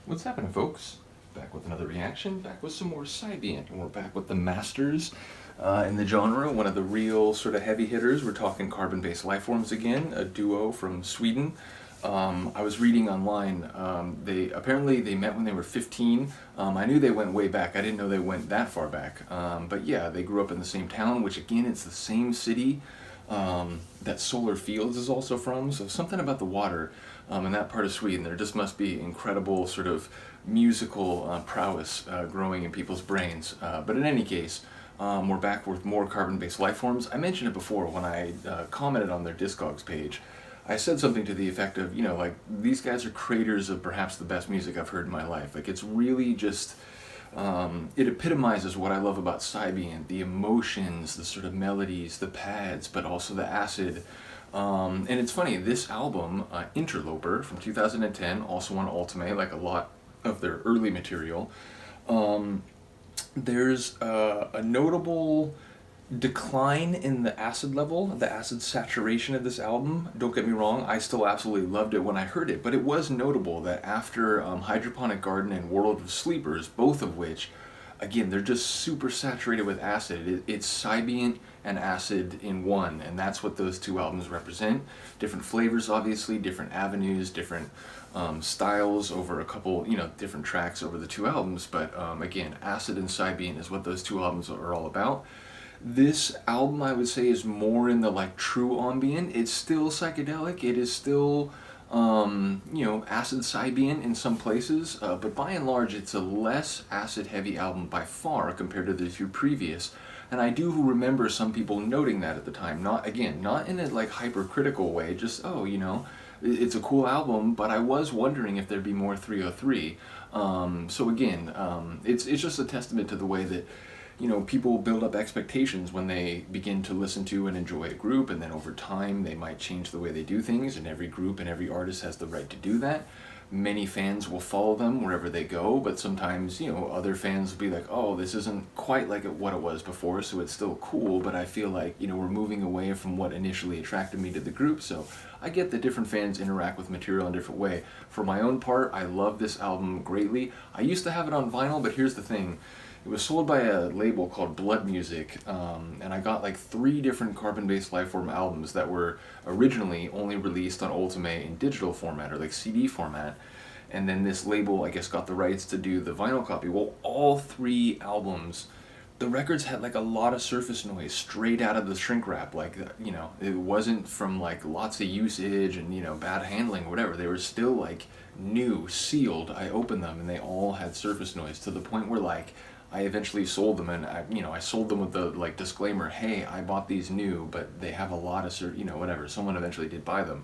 What's happening, folks? Back with another reaction, back with some more Psybient, and we're back with the masters in the genre, one of the real sort of heavy hitters. We're talking Carbon Based Lifeforms again, a duo from Sweden. I was reading online, they met when they were 15. I knew they went way back, I didn't know they went that far back. But yeah, they grew up in the same town, which again, it's the same city that Solar Fields is also from, so something about the water in that part of Sweden, there just must be incredible sort of musical prowess growing in people's brains. But in any case, we're back with more carbon-based lifeforms. I mentioned it before when I commented on their Discogs page. I said something to the effect of, like, these guys are creators of perhaps the best music I've heard in my life. Like, it's really just, it epitomizes what I love about Psybient, the emotions, the sort of melodies, the pads, but also the acid. And it's funny, this album, Interloper from 2010, also on Ultimae, like a lot of their early material, there's a notable decline in the acid level, the acid saturation of this album. Don't get me wrong, I still absolutely loved it when I heard it, but it was notable that after Hydroponic Garden and World of Sleepers, both of which, again, they're just super saturated with acid. It's Psybient and acid in one, and that's what those two albums represent. Different flavors, obviously, different avenues, different styles over a couple, different tracks over the two albums, but again, acid and Psybient is what those two albums are all about. This album, I would say, is more in the true ambient. It's still psychedelic. It is still, acid Psybient in some places, but by and large, it's a less acid-heavy album by far compared to the two previous. And I do remember some people noting that at the time. Not in a hypercritical way. Just it's a cool album, but I was wondering if there'd be more 303. So again, it's just a testament to the way that people build up expectations when they begin to listen to and enjoy a group, and then over time they might change the way they do things, and every group and every artist has the right to do that. Many fans will follow them wherever they go, but sometimes, other fans will be like, oh, this isn't quite like what it was before, so it's still cool, but I feel like, we're moving away from what initially attracted me to the group, so I get that different fans interact with material in a different way. For my own part, I love this album greatly. I used to have it on vinyl, but here's the thing. It was sold by a label called Blood Music, and I got 3 different carbon-based lifeform albums that were originally only released on Ultimae in digital format, or CD format, and then this label, I guess, got the rights to do the vinyl copy. Well, all 3 albums, the records had a lot of surface noise straight out of the shrink wrap, it wasn't from lots of usage and bad handling or whatever. They were still new, sealed. I opened them and they all had surface noise to the point where I eventually sold them, and I sold them with the disclaimer, hey, I bought these new, but they have a lot of whatever. Someone eventually did buy them.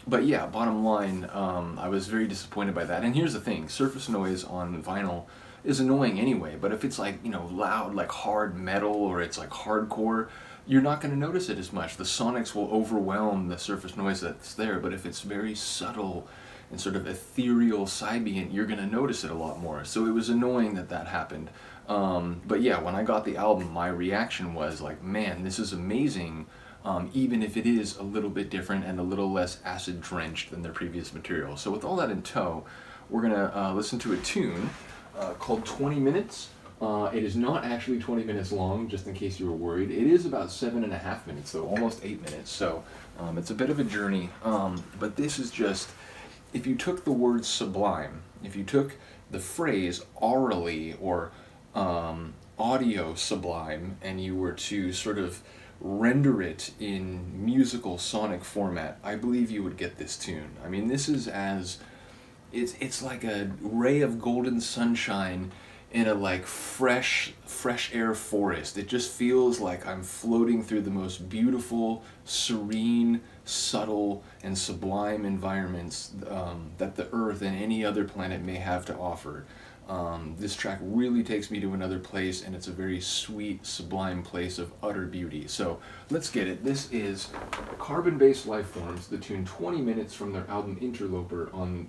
But yeah, bottom line, I was very disappointed by that. And here's the thing, surface noise on vinyl is annoying anyway, but if it's loud, hard metal, or it's hardcore, you're not going to notice it as much. The sonics will overwhelm the surface noise that's there, but if it's very subtle and sort of ethereal Psybient, you're going to notice it a lot more. So it was annoying that happened. But yeah, when I got the album, my reaction was man, this is amazing, even if it is a little bit different and a little less acid-drenched than their previous material. So with all that in tow, we're going to listen to a tune called 20 Minutes. It is not actually 20 minutes long, just in case you were worried. It is about 7.5 minutes, though, almost 8 minutes. So it's a bit of a journey. But this is just, if you took the word sublime, if you took the phrase aurally or audio sublime, and you were to sort of render it in musical sonic format, I believe you would get this tune. I mean, this is it's like a ray of golden sunshine in a fresh air forest. It just feels like I'm floating through the most beautiful, serene, subtle, and sublime environments that the Earth and any other planet may have to offer. This track really takes me to another place, and it's a very sweet, sublime place of utter beauty. So let's get it. This is Carbon Based Lifeforms, the tune 20 Minutes from their album Interloper on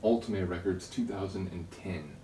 Ultimae Records 2010.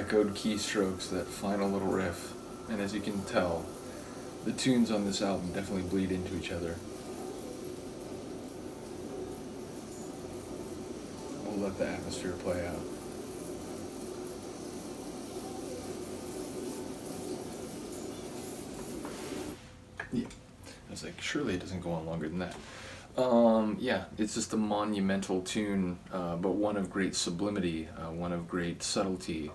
echoed keystrokes, that final little riff. And as you can tell, the tunes on this album definitely bleed into each other. We'll let the atmosphere play out. Yeah. I was like, surely it doesn't go on longer than that. Yeah, it's just a monumental tune, but one of great sublimity, one of great subtlety.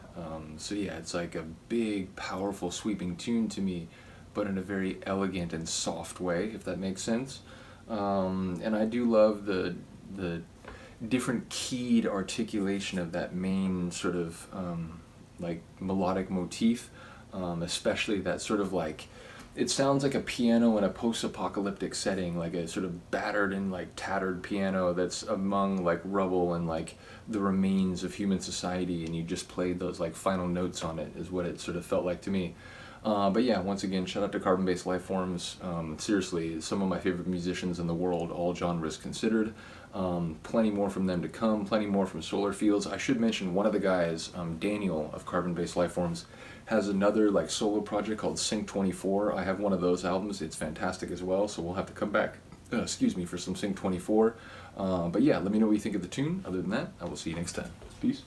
So yeah, it's like a big, powerful, sweeping tune to me, but in a very elegant and soft way, if that makes sense. And I do love the different keyed articulation of that main sort of like melodic motif, especially that sort of like, it sounds like a piano in a post-apocalyptic setting, like a sort of battered and like tattered piano that's among like rubble and like the remains of human society, and you just played those like final notes on it, is what it sort of felt like to me. But yeah, once again, shout out to Carbon Based Lifeforms. Seriously, some of my favorite musicians in the world, all genres considered. Plenty more from them to come, plenty more from Solar Fields. I should mention one of the guys, Daniel of Carbon Based Lifeforms, has another like solo project called Sync 24. I have one of those albums. It's fantastic as well, so we'll have to come back, excuse me, for some Sync 24. But yeah, let me know what you think of the tune. Other than that, I will see you next time. Peace.